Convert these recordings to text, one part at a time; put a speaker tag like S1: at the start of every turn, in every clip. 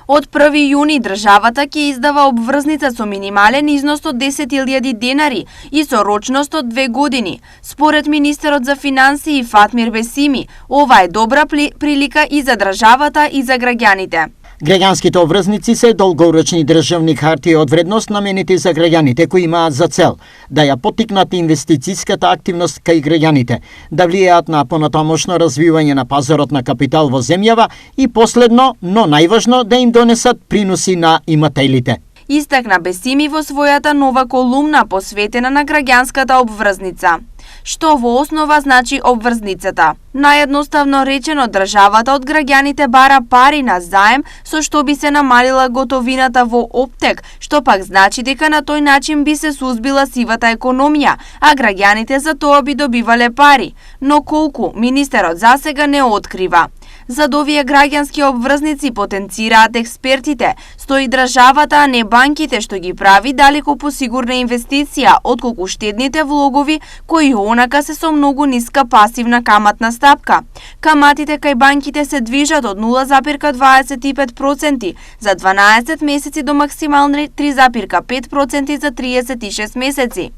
S1: Од 1 јуни државата ќе издава обврзница со минимален износ од 10.000 денари и со рочност од 2 години. Според министерот за финансии Фатмир Бесими, ова е добра прилика и за државата и за граѓаните.
S2: Граѓанските обврзници се долгорочни државни хартии од вредност наменети за граѓаните кои имаат за цел да ја поттикнат инвестицијската активност кај граѓаните, да влијаат на понатамошно развивање на пазарот на капитал во земјава и последно, но најважно, да им донесат приноси на имателите.
S1: Истакна Бесими во својата нова колумна посветена на граѓанската обврзница. Што во основа значи обврзницата? Наједноставно речено, државата од граѓаните бара пари на заем со што би се намалила готовината во оптек, што пак значи дека на тој начин би се сузбила сивата економија, а граѓаните за тоа би добивале пари. Но колку, министерот засега не открива. Зад овие граѓански обврзници потенцираат експертите, стои државата, а не банките, што ги прави далеку посигурна инвестиција отколку штедните влогови кои онака се со многу ниска пасивна каматна стапка. Каматите кај банките се движат од 0,25% за 12 месеци до максимални 3,5% за 36 месеци.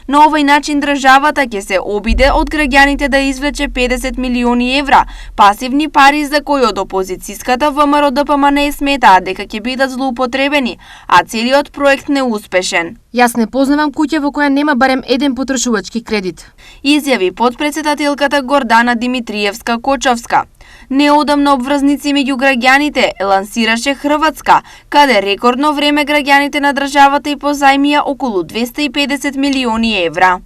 S1: На овој начин државата ќе се обиде од граѓаните да извлече 50 милиони евра, пасивни пари за кои од опозицијската ВМРО ДПМН сметаат дека ќе бидат злоупотребени, а целиот проект неуспешен.
S3: Јас не познавам куќа во која нема барем еден потрошувачки кредит,
S1: изјави потпредседателката Гордана Димитриевска-Кочовска. Неодамна обврзници меѓу граѓаните лансираше Хрватска, каде рекордно време граѓаните на државата и позајмија околу 250 милиони евра.